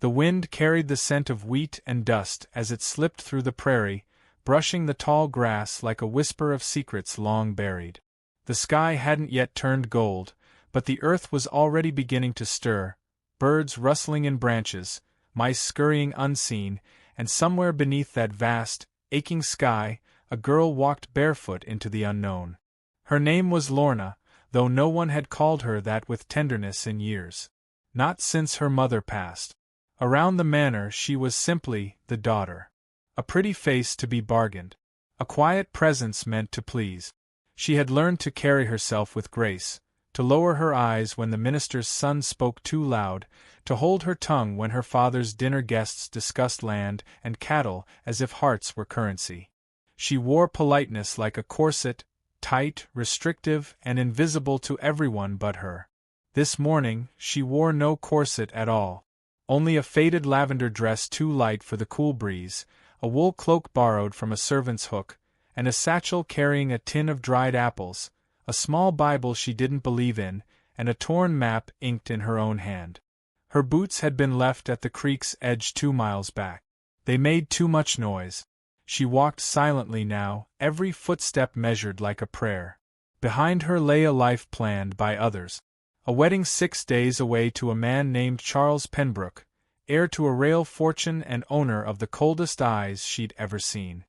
The wind carried the scent of wheat and dust as it slipped through the prairie, brushing the tall grass like a whisper of secrets long buried. The sky hadn't yet turned gold, but the earth was already beginning to stir, birds rustling in branches, mice scurrying unseen, and somewhere beneath that vast, aching sky, a girl walked barefoot into the unknown. Her name was Lorna, though no one had called her that with tenderness in years. Not since her mother passed. Around the manor she was simply the daughter. A pretty face to be bargained. A quiet presence meant to please. She had learned to carry herself with grace, to lower her eyes when the minister's son spoke too loud, to hold her tongue when her father's dinner guests discussed land and cattle as if hearts were currency. She wore politeness like a corset, tight, restrictive, and invisible to everyone but her. This morning, she wore no corset at all. Only a faded lavender dress too light for the cool breeze, a wool cloak borrowed from a servant's hook, and a satchel carrying a tin of dried apples, a small Bible she didn't believe in, and a torn map inked in her own hand. Her boots had been left at the creek's edge 2 miles back. They made too much noise. She walked silently now, every footstep measured like a prayer. Behind her lay a life planned by others. A wedding 6 days away to a man named Charles Penbrook, heir to a real fortune and owner of the coldest eyes she'd ever seen.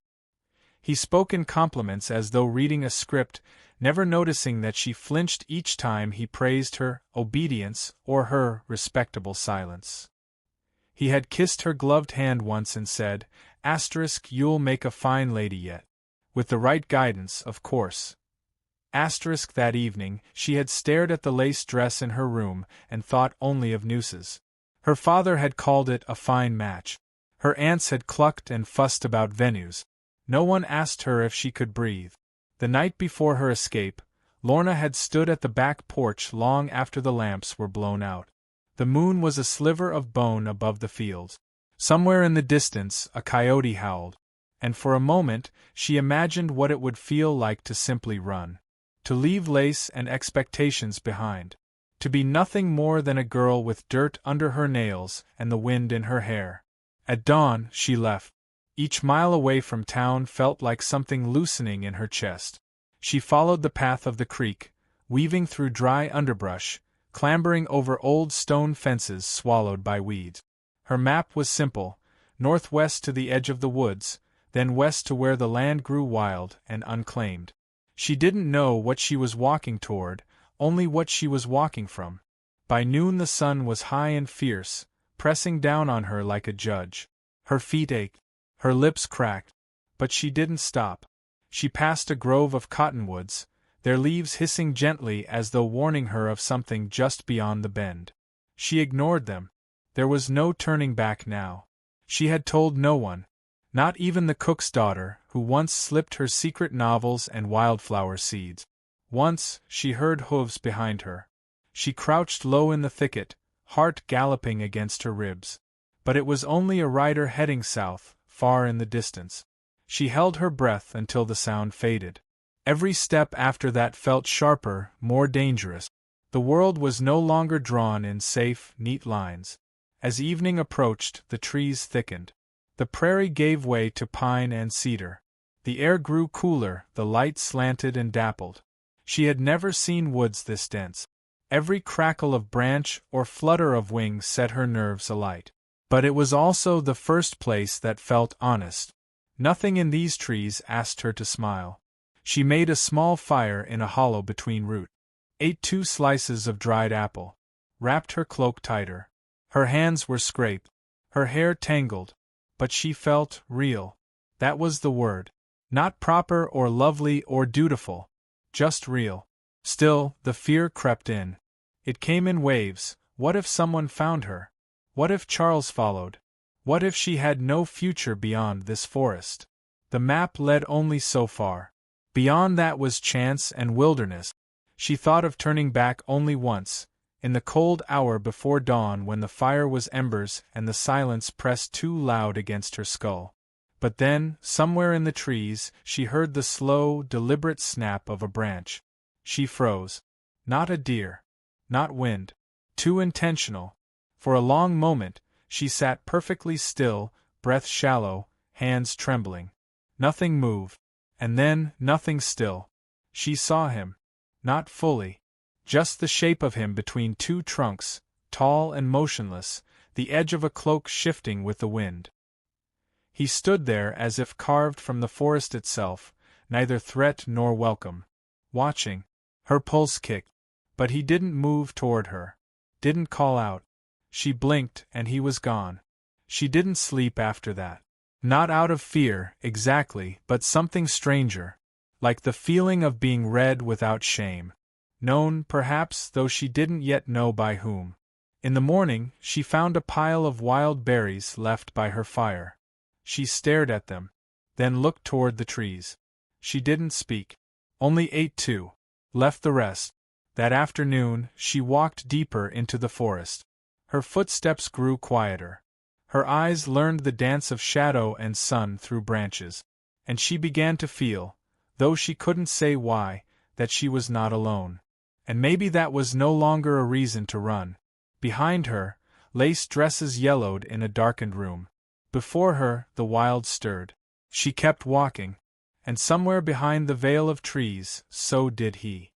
He spoke in compliments as though reading a script, never noticing that she flinched each time he praised her obedience or her respectable silence. He had kissed her gloved hand once and said, "You'll make a fine lady yet." With the right guidance, of course. That evening, she had stared at the lace dress in her room and thought only of nooses. Her father had called it a fine match. Her aunts had clucked and fussed about venues. No one asked her if she could breathe. The night before her escape, Lorna had stood at the back porch long after the lamps were blown out. The moon was a sliver of bone above the fields. Somewhere in the distance, a coyote howled, and for a moment, she imagined what it would feel like to simply run. To leave lace and expectations behind. To be nothing more than a girl with dirt under her nails and the wind in her hair. At dawn, she left. Each mile away from town felt like something loosening in her chest. She followed the path of the creek, weaving through dry underbrush, clambering over old stone fences swallowed by weeds. Her map was simple: northwest to the edge of the woods, then west to where the land grew wild and unclaimed. She didn't know what she was walking toward, only what she was walking from. By noon the sun was high and fierce, pressing down on her like a judge. Her feet ached. Her lips cracked. But she didn't stop. She passed a grove of cottonwoods, their leaves hissing gently as though warning her of something just beyond the bend. She ignored them. There was no turning back now. She had told no one. Not even the cook's daughter, who once slipped her secret novels and wildflower seeds. Once, she heard hooves behind her. She crouched low in the thicket, heart galloping against her ribs. But it was only a rider heading south, far in the distance. She held her breath until the sound faded. Every step after that felt sharper, more dangerous. The world was no longer drawn in safe, neat lines. As evening approached, the trees thickened. The prairie gave way to pine and cedar. The air grew cooler, the light slanted and dappled. She had never seen woods this dense. Every crackle of branch or flutter of wing set her nerves alight. But it was also the first place that felt honest. Nothing in these trees asked her to smile. She made a small fire in a hollow between roots, ate 2 slices of dried apple, wrapped her cloak tighter. Her hands were scraped, her hair tangled. But she felt real. That was the word. Not proper or lovely or dutiful. Just real. Still, the fear crept in. It came in waves. What if someone found her? What if Charles followed? What if she had no future beyond this forest? The map led only so far. Beyond that was chance and wilderness. She thought of turning back only once, in the cold hour before dawn when the fire was embers and the silence pressed too loud against her skull. But then, somewhere in the trees, she heard the slow, deliberate snap of a branch. She froze. Not a deer. Not wind. Too intentional. For a long moment, She sat perfectly still, breath shallow, hands trembling. Nothing moved. And then, nothing still. She saw him. Not fully. Just the shape of him between two trunks, tall and motionless, the edge of a cloak shifting with the wind. He stood there as if carved from the forest itself, neither threat nor welcome. Watching. Her pulse kicked. But he didn't move toward her. Didn't call out. She blinked and he was gone. She didn't sleep after that. Not out of fear, exactly, but something stranger. Like the feeling of being read without shame. Known, perhaps, though she didn't yet know by whom. In the morning, she found a pile of wild berries left by her fire. She stared at them, then looked toward the trees. She didn't speak. Only ate two. Left the rest. That afternoon, she walked deeper into the forest. Her footsteps grew quieter. Her eyes learned the dance of shadow and sun through branches. And she began to feel, though she couldn't say why, that she was not alone. And maybe that was no longer a reason to run. Behind her, lace dresses yellowed in a darkened room. Before her, the wild stirred. She kept walking. And somewhere behind the veil of trees, so did he.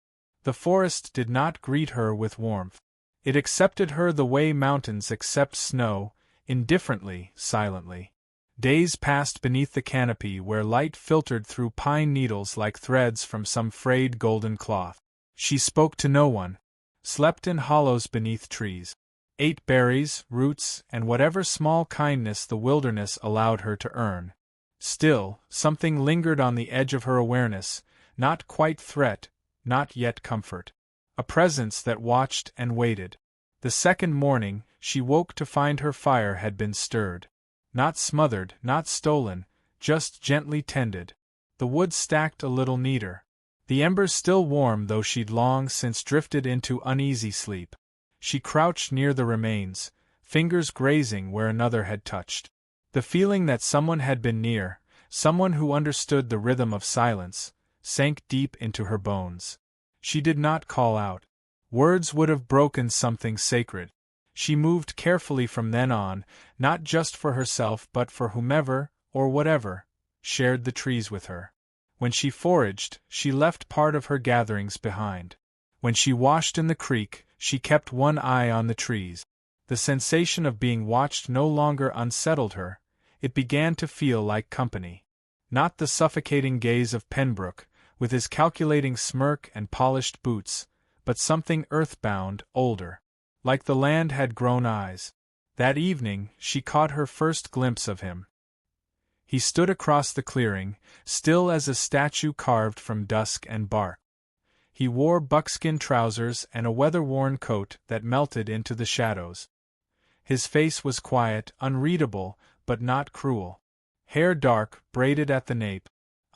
The forest did not greet her with warmth. It accepted her the way mountains accept snow, indifferently, silently. Days passed beneath the canopy where light filtered through pine needles like threads from some frayed golden cloth. She spoke to no one. Slept in hollows beneath trees. Ate berries, roots, and whatever small kindness the wilderness allowed her to earn. Still, something lingered on the edge of her awareness, not quite threat, not yet comfort. A presence that watched and waited. The second morning, she woke to find her fire had been stirred. Not smothered, not stolen, just gently tended. The wood stacked a little neater. The embers still warm though she'd long since drifted into uneasy sleep. She crouched near the remains, fingers grazing where another had touched. The feeling that someone had been near, someone who understood the rhythm of silence, sank deep into her bones. She did not call out. Words would have broken something sacred. She moved carefully from then on, not just for herself but for whomever, or whatever, shared the trees with her. When she foraged, she left part of her gatherings behind. When she washed in the creek, she kept one eye on the trees. The sensation of being watched no longer unsettled her. It began to feel like company. Not the suffocating gaze of Pembroke, with his calculating smirk and polished boots, but something earthbound, older. Like the land had grown eyes. That evening, she caught her first glimpse of him. He stood across the clearing, still as a statue carved from dusk and bark. He wore buckskin trousers and a weather-worn coat that melted into the shadows. His face was quiet, unreadable, but not cruel. Hair dark, braided at the nape.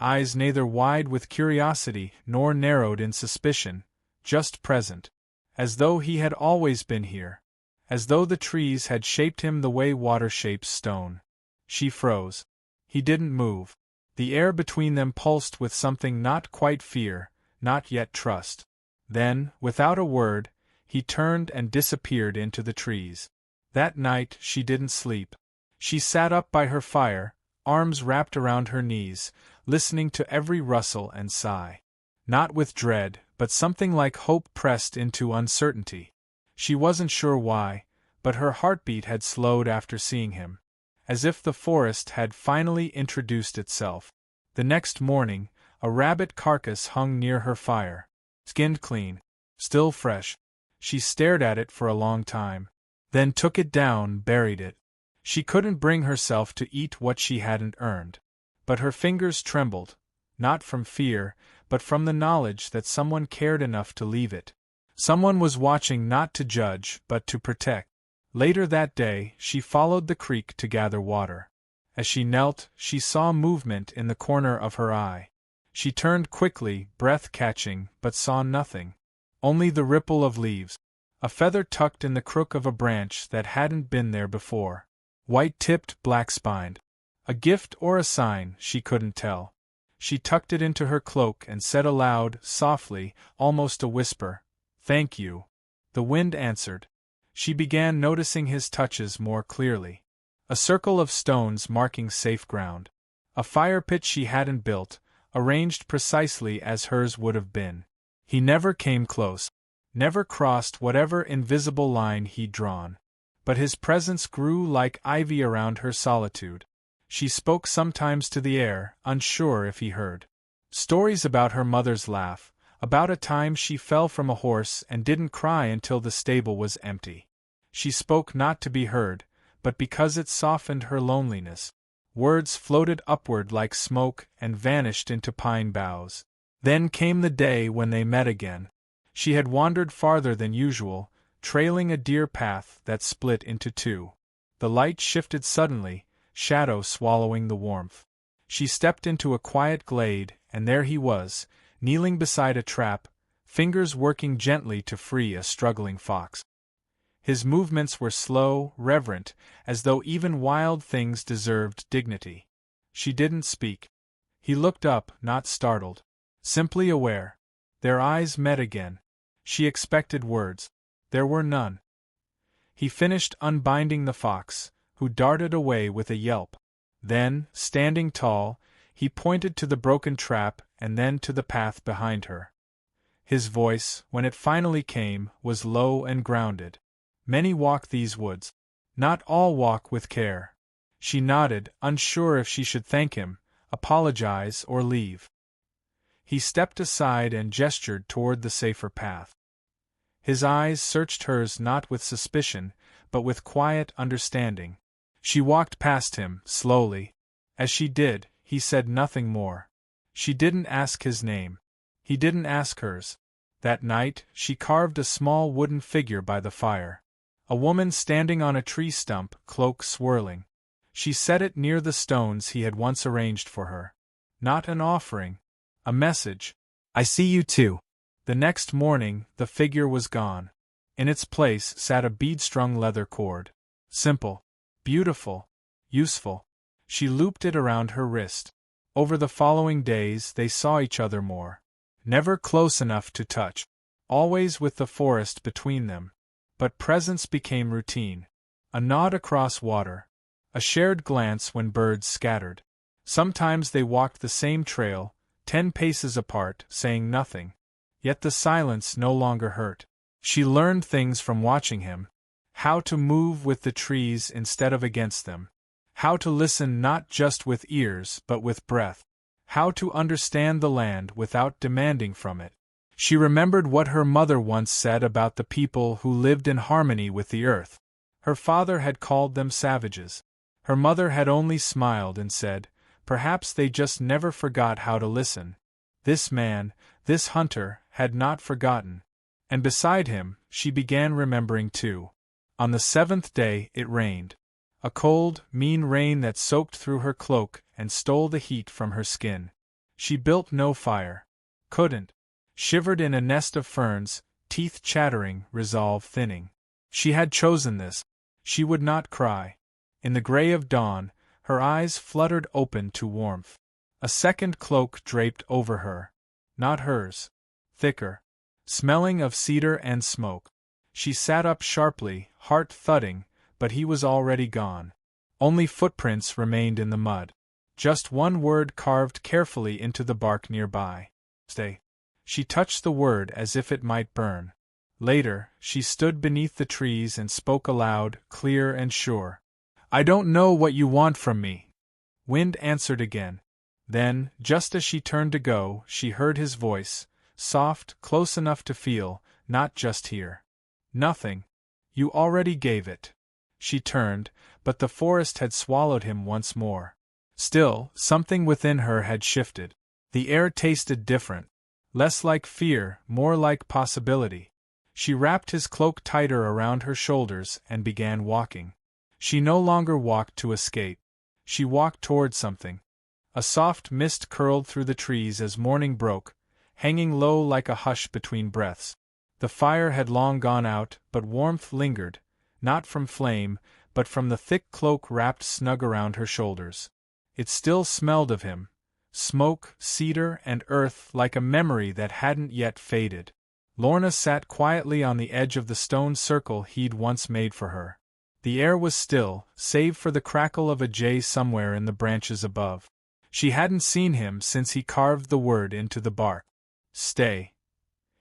Eyes neither wide with curiosity nor narrowed in suspicion, just present. As though he had always been here. As though the trees had shaped him the way water shapes stone. She froze. He didn't move. The air between them pulsed with something not quite fear, not yet trust. Then, without a word, he turned and disappeared into the trees. That night she didn't sleep. She sat up by her fire, arms wrapped around her knees, listening to every rustle and sigh. Not with dread, but something like hope pressed into uncertainty. She wasn't sure why, but her heartbeat had slowed after seeing him. As if the forest had finally introduced itself. The next morning, a rabbit carcass hung near her fire. Skinned clean. Still fresh. She stared at it for a long time. Then took it down, buried it. She couldn't bring herself to eat what she hadn't earned. But her fingers trembled, not from fear, but from the knowledge that someone cared enough to leave it. Someone was watching not to judge, but to protect. Later that day, she followed the creek to gather water. As she knelt, she saw movement in the corner of her eye. She turned quickly, breath-catching, but saw nothing. Only the ripple of leaves. A feather tucked in the crook of a branch that hadn't been there before. White-tipped, black-spined. A gift or a sign, she couldn't tell. She tucked it into her cloak and said aloud, softly, almost a whisper, "Thank you." The wind answered. She began noticing his touches more clearly. A circle of stones marking safe ground. A fire pit she hadn't built, arranged precisely as hers would have been. He never came close, never crossed whatever invisible line he'd drawn. But his presence grew like ivy around her solitude. She spoke sometimes to the air, unsure if he heard. Stories about her mother's laugh, about a time she fell from a horse and didn't cry until the stable was empty. She spoke not to be heard, but because it softened her loneliness. Words floated upward like smoke and vanished into pine boughs. Then came the day when they met again. She had wandered farther than usual, trailing a deer path that split into two. The light shifted suddenly, shadow swallowing the warmth. She stepped into a quiet glade, and there he was, kneeling beside a trap, fingers working gently to free a struggling fox. His movements were slow, reverent, as though even wild things deserved dignity. She didn't speak. He looked up, not startled, simply aware. Their eyes met again. She expected words. There were none. He finished unbinding the fox, who darted away with a yelp. Then, standing tall, he pointed to the broken trap and then to the path behind her. His voice, when it finally came, was low and grounded. Many walk these woods. Not all walk with care. She nodded, unsure if she should thank him, apologize, or leave. He stepped aside and gestured toward the safer path. His eyes searched hers not with suspicion, but with quiet understanding. She walked past him, slowly. As she did, he said nothing more. She didn't ask his name. He didn't ask hers. That night, she carved a small wooden figure by the fire. A woman standing on a tree stump, cloak swirling. She set it near the stones he had once arranged for her. Not an offering. A message. I see you too. The next morning, the figure was gone. In its place sat a bead-strung leather cord. Simple. Beautiful. Useful. She looped it around her wrist. Over the following days they saw each other more. Never close enough to touch. Always with the forest between them. But presence became routine. A nod across water. A shared glance when birds scattered. Sometimes they walked the same trail, 10 paces apart, saying nothing. Yet the silence no longer hurt. She learned things from watching him. How to move with the trees instead of against them. How to listen not just with ears but with breath. How to understand the land without demanding from it. She remembered what her mother once said about the people who lived in harmony with the earth. Her father had called them savages. Her mother had only smiled and said, perhaps they just never forgot how to listen. This man, this hunter, had not forgotten. And beside him, she began remembering too. On the 7th day it rained. A cold, mean rain that soaked through her cloak and stole the heat from her skin. She built no fire. Couldn't. Shivered in a nest of ferns, teeth chattering, resolve thinning. She had chosen this. She would not cry. In the gray of dawn, her eyes fluttered open to warmth. A second cloak draped over her. Not hers. Thicker. Smelling of cedar and smoke. She sat up sharply, heart thudding, but he was already gone. Only footprints remained in the mud. Just one word carved carefully into the bark nearby. Stay. She touched the word as if it might burn. Later, she stood beneath the trees and spoke aloud, clear and sure. I don't know what you want from me. Wind answered again. Then, just as she turned to go, she heard his voice, soft, close enough to feel, not just hear. Nothing. You already gave it. She turned, but the forest had swallowed him once more. Still, something within her had shifted. The air tasted different. Less like fear, more like possibility. She wrapped his cloak tighter around her shoulders and began walking. She no longer walked to escape. She walked toward something. A soft mist curled through the trees as morning broke, hanging low like a hush between breaths. The fire had long gone out, but warmth lingered, not from flame, but from the thick cloak wrapped snug around her shoulders. It still smelled of him. Smoke, cedar, and earth like a memory that hadn't yet faded. Lorna sat quietly on the edge of the stone circle he'd once made for her. The air was still, save for the crackle of a jay somewhere in the branches above. She hadn't seen him since he carved the word into the bark. Stay.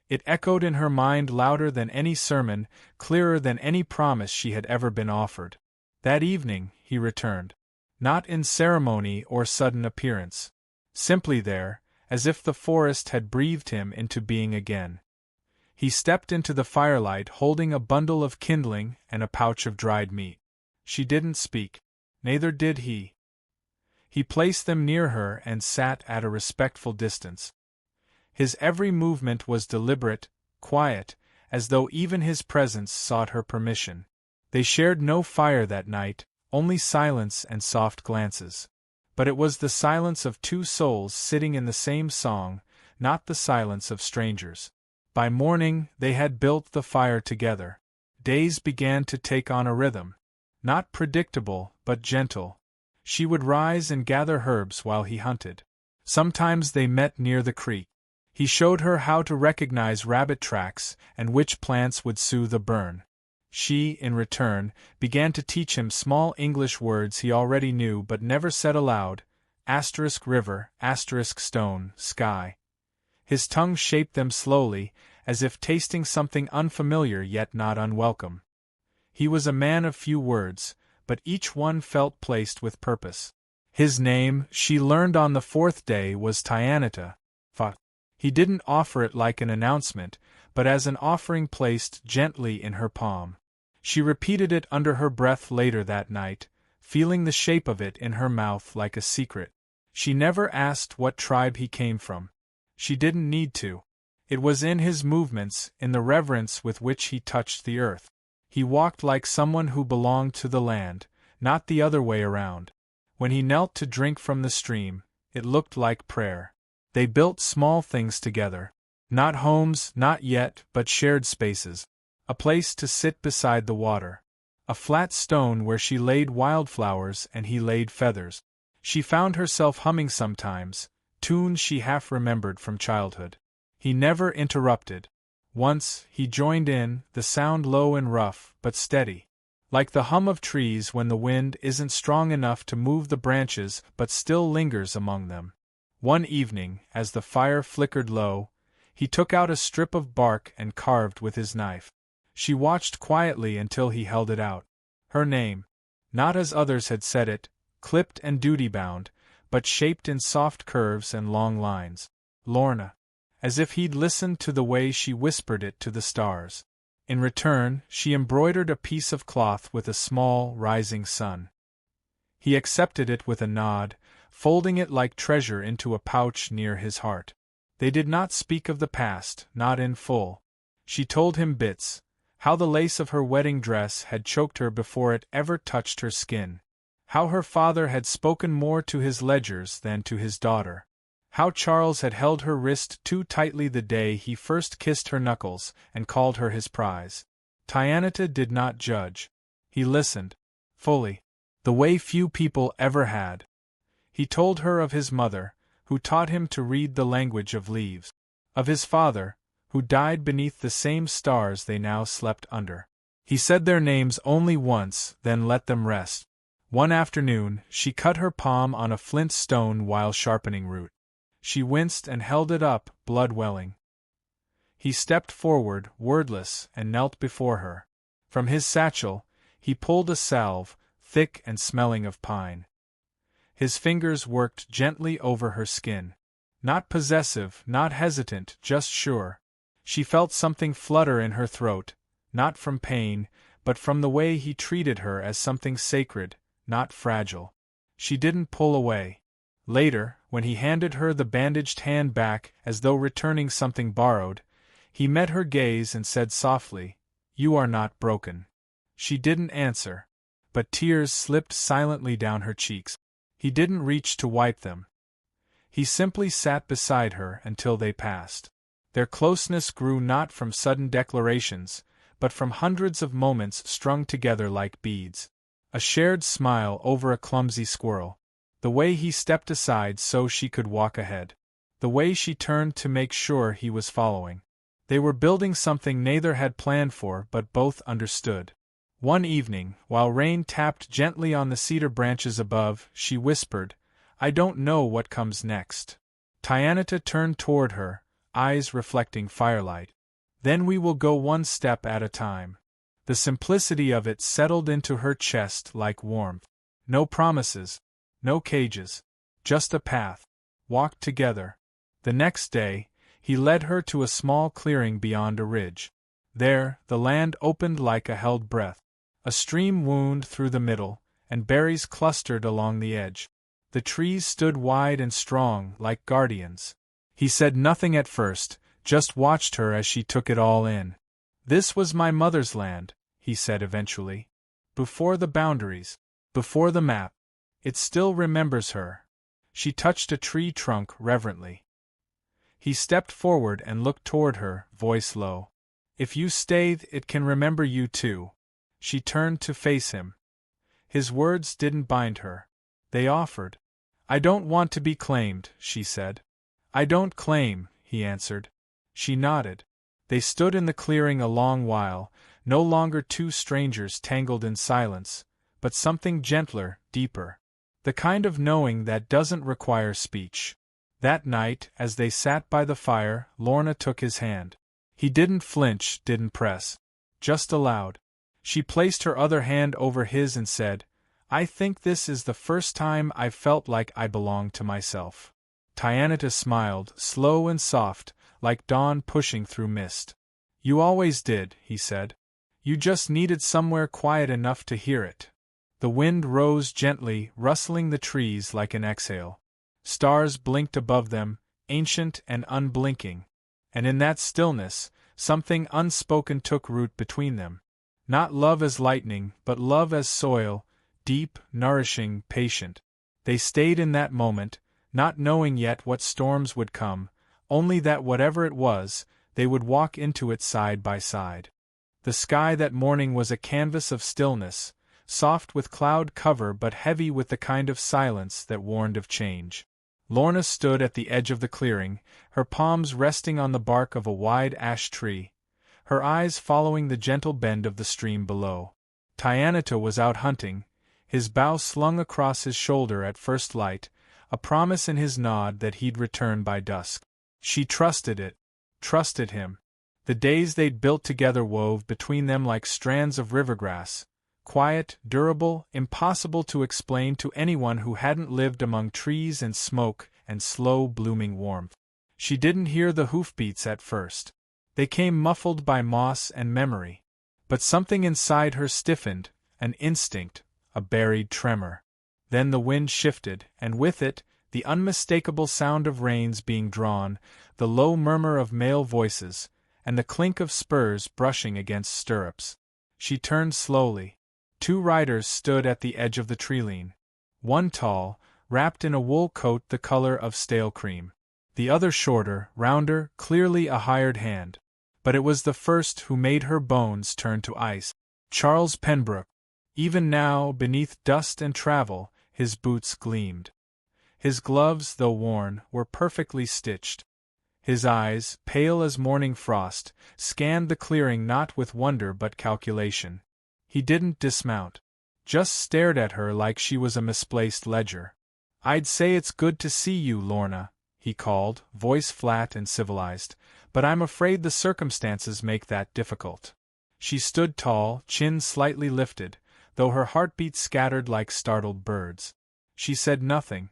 It echoed in her mind louder than any sermon, clearer than any promise she had ever been offered. That evening, he returned. Not in ceremony or sudden appearance. Simply there, as if the forest had breathed him into being again. He stepped into the firelight holding a bundle of kindling and a pouch of dried meat. She didn't speak. Neither did he. He placed them near her and sat at a respectful distance. His every movement was deliberate, quiet, as though even his presence sought her permission. They shared no fire that night, only silence and soft glances. But it was the silence of two souls sitting in the same song, not the silence of strangers. By morning, they had built the fire together. Days began to take on a rhythm. Not predictable, but gentle. She would rise and gather herbs while he hunted. Sometimes they met near the creek. He showed her how to recognize rabbit tracks and which plants would soothe a burn. She, in return, began to teach him small English words he already knew but never said aloud: *river, *stone, sky. His tongue shaped them slowly, as if tasting something unfamiliar yet not unwelcome. He was a man of few words, but each one felt placed with purpose. His name, she learned on the fourth day, was Tyanata. He didn't offer it like an announcement, but as an offering placed gently in her palm. She repeated it under her breath later that night, feeling the shape of it in her mouth like a secret. She never asked what tribe he came from. She didn't need to. It was in his movements, in the reverence with which he touched the earth. He walked like someone who belonged to the land, not the other way around. When he knelt to drink from the stream, it looked like prayer. They built small things together. Not homes, not yet, but shared spaces. A place to sit beside the water. A flat stone where she laid wildflowers and he laid feathers. She found herself humming sometimes, tunes she half remembered from childhood. He never interrupted. Once, he joined in, the sound low and rough, but steady. Like the hum of trees when the wind isn't strong enough to move the branches but still lingers among them. One evening, as the fire flickered low, he took out a strip of bark and carved with his knife. She watched quietly until he held it out. Her name, not as others had said it, clipped and duty-bound, but shaped in soft curves and long lines. Lorna. As if he'd listened to the way she whispered it to the stars. In return, she embroidered a piece of cloth with a small, rising sun. He accepted it with a nod, folding it like treasure into a pouch near his heart. They did not speak of the past, not in full. She told him bits, how the lace of her wedding dress had choked her before it ever touched her skin. How her father had spoken more to his ledgers than to his daughter. How Charles had held her wrist too tightly the day he first kissed her knuckles and called her his prize. Tyanata did not judge. He listened. Fully. The way few people ever had. He told her of his mother, who taught him to read the language of leaves. Of his father, who died beneath the same stars they now slept under. He said their names only once, then let them rest. One afternoon, she cut her palm on a flint stone while sharpening root. She winced and held it up, blood welling. He stepped forward, wordless, and knelt before her. From his satchel, he pulled a salve, thick and smelling of pine. His fingers worked gently over her skin. Not possessive, not hesitant, just sure. She felt something flutter in her throat, not from pain, but from the way he treated her as something sacred, not fragile. She didn't pull away. Later, when he handed her the bandaged hand back as though returning something borrowed, he met her gaze and said softly, "You are not broken." She didn't answer, but tears slipped silently down her cheeks. He didn't reach to wipe them. He simply sat beside her until they passed. Their closeness grew not from sudden declarations, but from hundreds of moments strung together like beads. A shared smile over a clumsy squirrel. The way he stepped aside so she could walk ahead. The way she turned to make sure he was following. They were building something neither had planned for but both understood. One evening, while rain tapped gently on the cedar branches above, she whispered, "I don't know what comes next." Tyanata turned toward her, eyes reflecting firelight. "Then we will go one step at a time." The simplicity of it settled into her chest like warmth. No promises, no cages, just a path, walked together. The next day, he led her to a small clearing beyond a ridge. There, the land opened like a held breath. A stream wound through the middle, and berries clustered along the edge. The trees stood wide and strong, like guardians. He said nothing at first, just watched her as she took it all in. "This was my mother's land," he said eventually. "Before the boundaries, before the map. It still remembers her." She touched a tree trunk reverently. He stepped forward and looked toward her, voice low. "If you stay, it can remember you too." She turned to face him. His words didn't bind her. They offered. "I don't want to be claimed," she said. "I don't claim," he answered. She nodded. They stood in the clearing a long while, no longer two strangers tangled in silence, but something gentler, deeper. The kind of knowing that doesn't require speech. That night, as they sat by the fire, Lorna took his hand. He didn't flinch, didn't press. Just allowed. She placed her other hand over his and said, "I think this is the first time I've felt like I belong to myself." Tyanata smiled, slow and soft, like dawn pushing through mist. "You always did," he said. "You just needed somewhere quiet enough to hear it." The wind rose gently, rustling the trees like an exhale. Stars blinked above them, ancient and unblinking. And in that stillness, something unspoken took root between them. Not love as lightning, but love as soil, deep, nourishing, patient. They stayed in that moment, not knowing yet what storms would come, only that whatever it was, they would walk into it side by side. The sky that morning was a canvas of stillness, soft with cloud cover but heavy with the kind of silence that warned of change. Lorna stood at the edge of the clearing, her palms resting on the bark of a wide ash tree, her eyes following the gentle bend of the stream below. Tyanata was out hunting, his bow slung across his shoulder at first light, a promise in his nod that he'd return by dusk. She trusted it, trusted him. The days they'd built together wove between them like strands of rivergrass, quiet, durable, impossible to explain to anyone who hadn't lived among trees and smoke and slow blooming warmth. She didn't hear the hoofbeats at first. They came muffled by moss and memory. But something inside her stiffened, an instinct, a buried tremor. Then the wind shifted, and with it, the unmistakable sound of reins being drawn, the low murmur of male voices, and the clink of spurs brushing against stirrups. She turned slowly. Two riders stood at the edge of the treeline. One tall, wrapped in a wool coat the color of stale cream. The other shorter, rounder, clearly a hired hand. But it was the first who made her bones turn to ice. Charles Pembroke. Even now, beneath dust and travel, his boots gleamed. His gloves, though worn, were perfectly stitched. His eyes, pale as morning frost, scanned the clearing not with wonder but calculation. He didn't dismount. Just stared at her like she was a misplaced ledger. "I'd say it's good to see you, Lorna," he called, voice flat and civilized, "but I'm afraid the circumstances make that difficult." She stood tall, chin slightly lifted, though her heartbeat scattered like startled birds. She said nothing.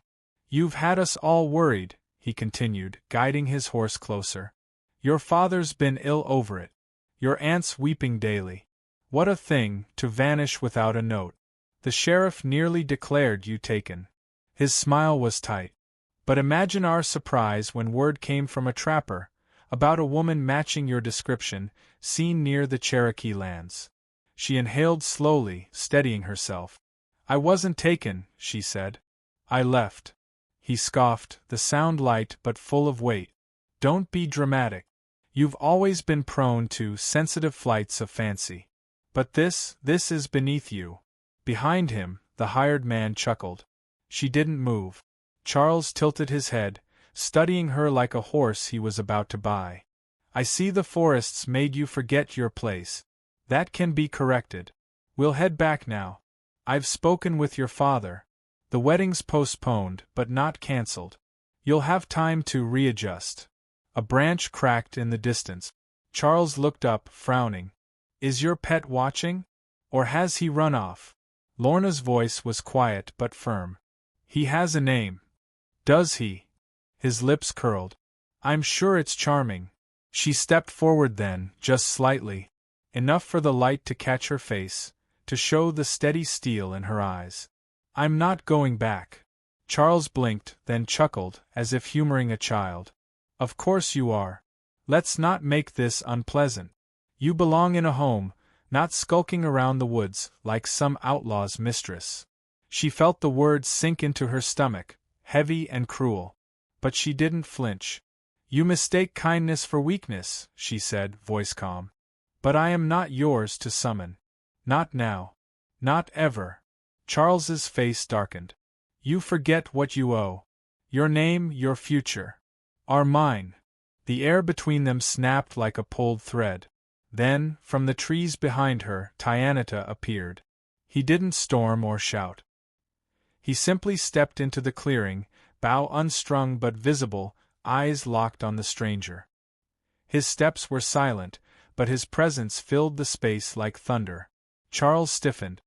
"You've had us all worried," he continued, guiding his horse closer. "Your father's been ill over it. Your aunt's weeping daily. What a thing, to vanish without a note. The sheriff nearly declared you taken." His smile was tight. "But imagine our surprise when word came from a trapper, about a woman matching your description, seen near the Cherokee lands." She inhaled slowly, steadying herself. "I wasn't taken," she said. "I left." He scoffed, the sound light but full of weight. "Don't be dramatic. You've always been prone to sensitive flights of fancy. But this is beneath you." Behind him, the hired man chuckled. She didn't move. Charles tilted his head, studying her like a horse he was about to buy. I see the forests made you forget your place. That can be corrected. We'll head back now. I've spoken with your father. The wedding's postponed, but not cancelled. You'll have time to readjust. A branch cracked in the distance. Charles looked up, frowning. Is your pet watching? Or has he run off? Lorna's voice was quiet but firm. He has a name. Does he? His lips curled. I'm sure it's charming. She stepped forward then, just slightly. Enough for the light to catch her face, to show the steady steel in her eyes. I'm not going back. Charles blinked, then chuckled, as if humoring a child. Of course you are. Let's not make this unpleasant. You belong in a home, not skulking around the woods like some outlaw's mistress. She felt the words sink into her stomach, heavy and cruel. But she didn't flinch. You mistake kindness for weakness, she said, voice calm. But I am not yours to summon. Not now. Not ever. Charles's face darkened. You forget what you owe. Your name, your future. Are mine. The air between them snapped like a pulled thread. Then, from the trees behind her, Tyanata appeared. He didn't storm or shout. He simply stepped into the clearing, bow unstrung but visible, eyes locked on the stranger. His steps were silent, but his presence filled the space like thunder. Charles stiffened.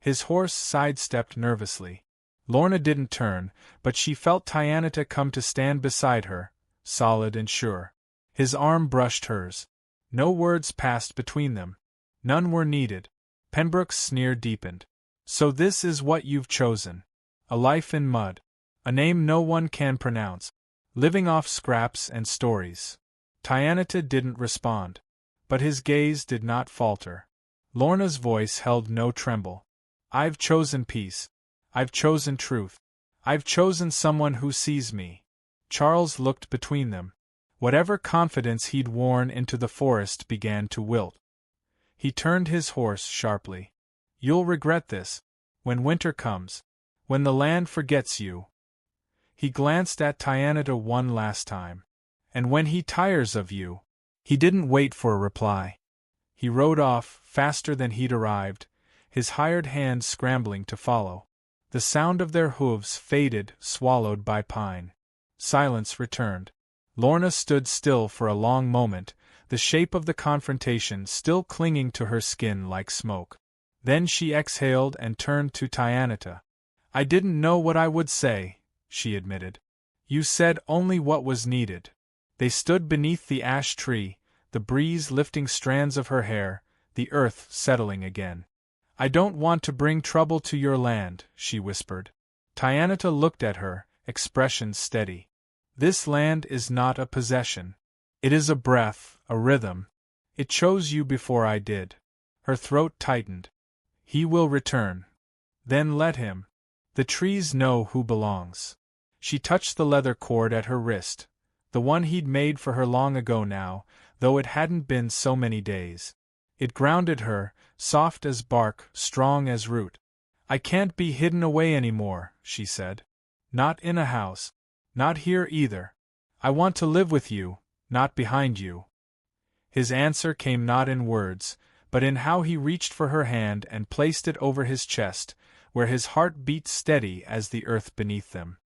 His horse sidestepped nervously. Lorna didn't turn, but she felt Tyanata come to stand beside her, solid and sure. His arm brushed hers. No words passed between them. None were needed. Pembroke's sneer deepened. So this is what you've chosen. A life in mud. A name no one can pronounce. Living off scraps and stories. Tyanata didn't respond. But his gaze did not falter. Lorna's voice held no tremble. I've chosen peace. I've chosen truth. I've chosen someone who sees me. Charles looked between them. Whatever confidence he'd worn into the forest began to wilt. He turned his horse sharply. You'll regret this. When winter comes. When the land forgets you. He glanced at Tyanata one last time. And when he tires of you. He didn't wait for a reply. He rode off, faster than he'd arrived, his hired hand scrambling to follow. The sound of their hooves faded, swallowed by pine. Silence returned. Lorna stood still for a long moment, the shape of the confrontation still clinging to her skin like smoke. Then she exhaled and turned to Tyanata. I didn't know what I would say, she admitted. You said only what was needed. They stood beneath the ash tree, the breeze lifting strands of her hair, the earth settling again. I don't want to bring trouble to your land, she whispered. Tyanata looked at her, expression steady. This land is not a possession. It is a breath, a rhythm. It chose you before I did. Her throat tightened. He will return. Then let him. The trees know who belongs. She touched the leather cord at her wrist, the one he'd made for her long ago now, though it hadn't been so many days. It grounded her, soft as bark, strong as root. I can't be hidden away anymore, she said. Not in a house. Not here either. I want to live with you, not behind you. His answer came not in words, but in how he reached for her hand and placed it over his chest, where his heart beat steady as the earth beneath them.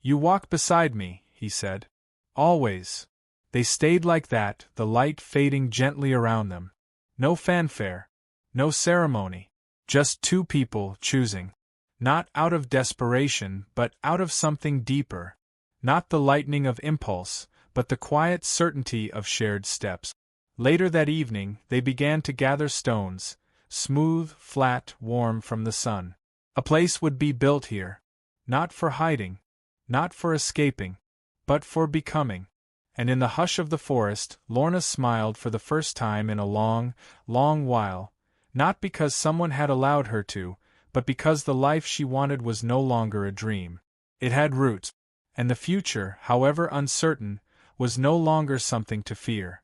You walk beside me, he said. Always. They stayed like that, the light fading gently around them. No fanfare. No ceremony. Just two people choosing. Not out of desperation, but out of something deeper. Not the lightning of impulse, but the quiet certainty of shared steps. Later that evening, they began to gather stones, smooth, flat, warm from the sun. A place would be built here. Not for hiding. Not for escaping. But for becoming. And in the hush of the forest, Lorna smiled for the first time in a long, long while, not because someone had allowed her to, but because the life she wanted was no longer a dream. It had roots. And the future, however uncertain, was no longer something to fear.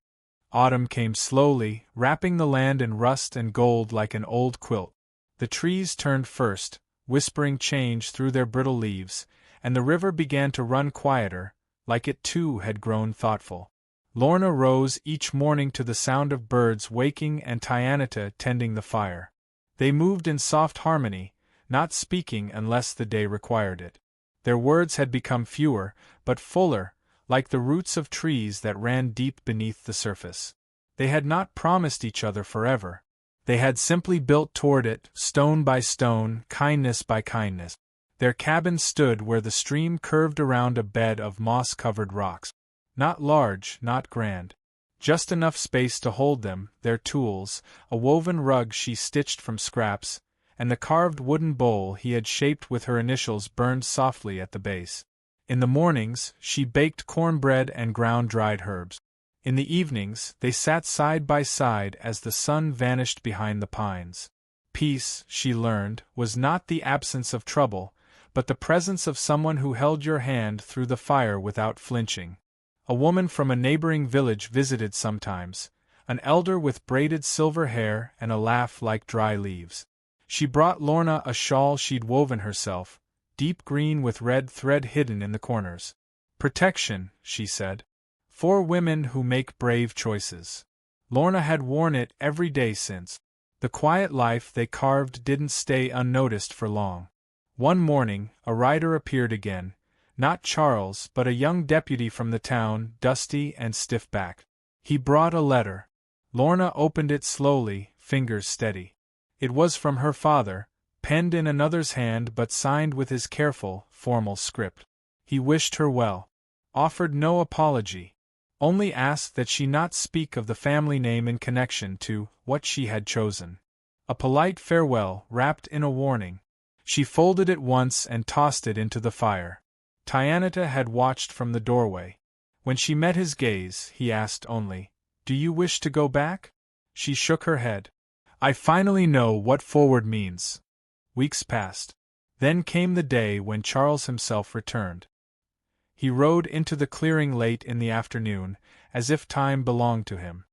Autumn came slowly, wrapping the land in rust and gold like an old quilt. The trees turned first, whispering change through their brittle leaves, and the river began to run quieter, like it too had grown thoughtful. Lorna rose each morning to the sound of birds waking and Tyanata tending the fire. They moved in soft harmony, not speaking unless the day required it. Their words had become fewer, but fuller, like the roots of trees that ran deep beneath the surface. They had not promised each other forever. They had simply built toward it, stone by stone, kindness by kindness. Their cabin stood where the stream curved around a bed of moss-covered rocks. Not large, not grand. Just enough space to hold them, their tools, a woven rug she stitched from scraps, and the carved wooden bowl he had shaped with her initials burned softly at the base. In the mornings, she baked cornbread and ground dried herbs. In the evenings, they sat side by side as the sun vanished behind the pines. Peace, she learned, was not the absence of trouble, but the presence of someone who held your hand through the fire without flinching. A woman from a neighboring village visited sometimes, an elder with braided silver hair and a laugh like dry leaves. She brought Lorna a shawl she'd woven herself, deep green with red thread hidden in the corners. Protection, she said. For women who make brave choices. Lorna had worn it every day since. The quiet life they carved didn't stay unnoticed for long. One morning, a rider appeared again, not Charles but a young deputy from the town, dusty and stiff-backed. He brought a letter. Lorna opened it slowly, fingers steady. It was from her father, penned in another's hand but signed with his careful, formal script. He wished her well. Offered no apology. Only asked that she not speak of the family name in connection to what she had chosen. A polite farewell wrapped in a warning. She folded it once and tossed it into the fire. Tyanata had watched from the doorway. When she met his gaze, he asked only, "Do you wish to go back?" She shook her head. "I finally know what forward means." Weeks passed. Then came the day when Charles himself returned. He rode into the clearing late in the afternoon, as if time belonged to him.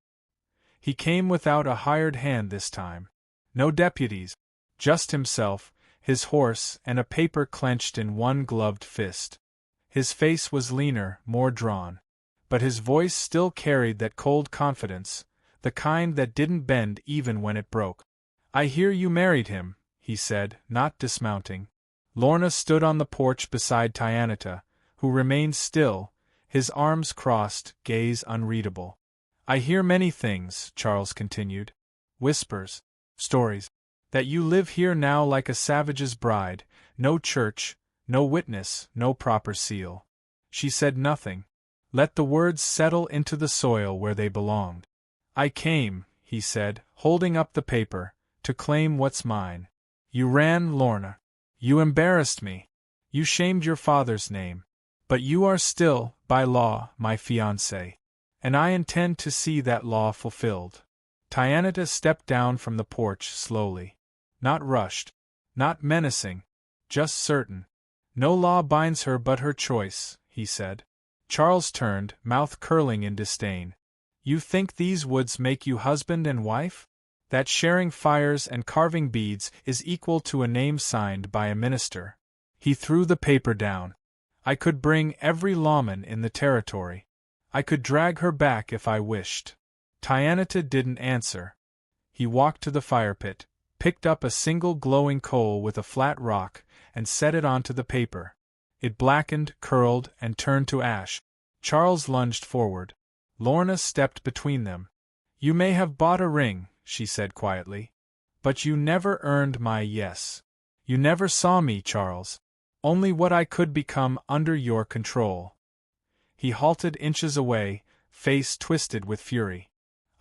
He came without a hired hand this time. No deputies, just himself, his horse, and a paper clenched in one gloved fist. His face was leaner, more drawn. But his voice still carried that cold confidence, the kind that didn't bend even when it broke. "I hear you married him," he said, not dismounting. Lorna stood on the porch beside Tyanata, who remained still, his arms crossed, gaze unreadable. "I hear many things," Charles continued. "Whispers, stories. That you live here now like a savage's bride, no church, no witness, no proper seal." She said nothing. Let the words settle into the soil where they belonged. "I came," he said, holding up the paper, "to claim what's mine. You ran, Lorna. You embarrassed me. You shamed your father's name. But you are still, by law, my fiancée. And I intend to see that law fulfilled." Tyanata stepped down from the porch slowly. Not rushed. Not menacing. Just certain. "No law binds her but her choice," he said. Charles turned, mouth curling in disdain. "You think these woods make you husband and wife? That sharing fires and carving beads is equal to a name signed by a minister." He threw the paper down. "I could bring every lawman in the territory. I could drag her back if I wished." Tyanata didn't answer. He walked to the fire pit, picked up a single glowing coal with a flat rock, and set it onto the paper. It blackened, curled, and turned to ash. Charles lunged forward. Lorna stepped between them. "You may have bought a ring," she said quietly. "But you never earned my yes. You never saw me, Charles. Only what I could become under your control." He halted inches away, face twisted with fury.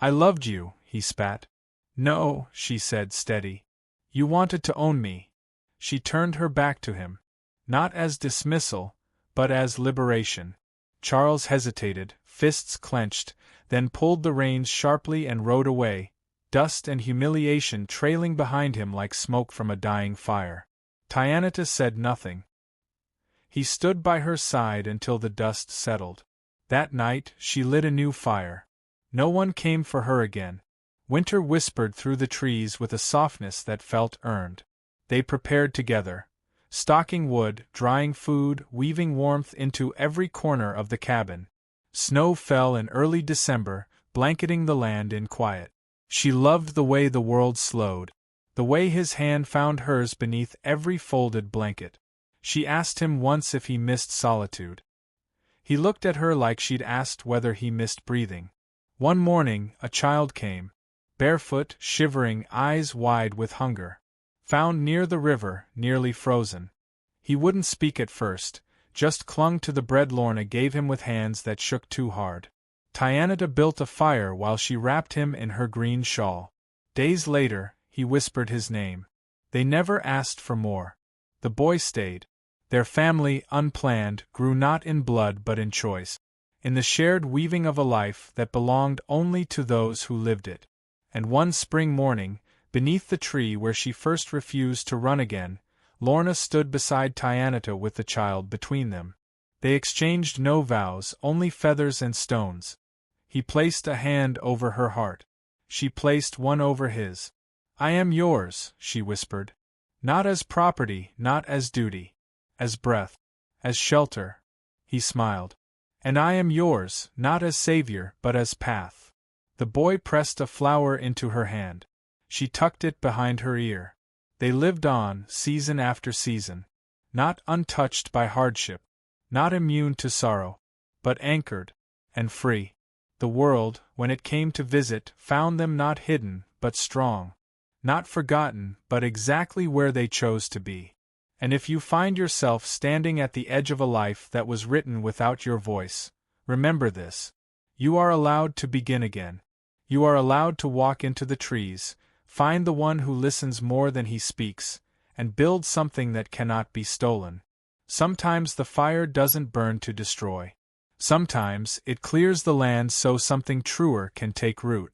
"I loved you," he spat. "No," she said, steady. "You wanted to own me." She turned her back to him. Not as dismissal, but as liberation. Charles hesitated, fists clenched, then pulled the reins sharply and rode away, dust and humiliation trailing behind him like smoke from a dying fire. Tyanata said nothing. He stood by her side until the dust settled. That night, she lit a new fire. No one came for her again. Winter whispered through the trees with a softness that felt earned. They prepared together, stocking wood, drying food, weaving warmth into every corner of the cabin. Snow fell in early December, blanketing the land in quiet. She loved the way the world slowed, the way his hand found hers beneath every folded blanket. She asked him once if he missed solitude. He looked at her like she'd asked whether he missed breathing. One morning, a child came, barefoot, shivering, eyes wide with hunger. Found near the river, nearly frozen. He wouldn't speak at first, just clung to the bread Lorna gave him with hands that shook too hard. Tyanita built a fire while she wrapped him in her green shawl. Days later, he whispered his name. They never asked for more. The boy stayed. Their family, unplanned, grew not in blood but in choice, in the shared weaving of a life that belonged only to those who lived it. And one spring morning, beneath the tree where she first refused to run again, Lorna stood beside Tyanita with the child between them. They exchanged no vows, only feathers and stones. He placed a hand over her heart. She placed one over his. "I am yours," she whispered. "Not as property, not as duty. As breath. As shelter." He smiled. "And I am yours, not as savior, but as path." The boy pressed a flower into her hand. She tucked it behind her ear. They lived on, season after season. Not untouched by hardship. Not immune to sorrow. But anchored. And free. The world, when it came to visit, found them not hidden, but strong. Not forgotten, but exactly where they chose to be. And if you find yourself standing at the edge of a life that was written without your voice, remember this. You are allowed to begin again. You are allowed to walk into the trees, find the one who listens more than he speaks, and build something that cannot be stolen. Sometimes the fire doesn't burn to destroy. Sometimes it clears the land so something truer can take root.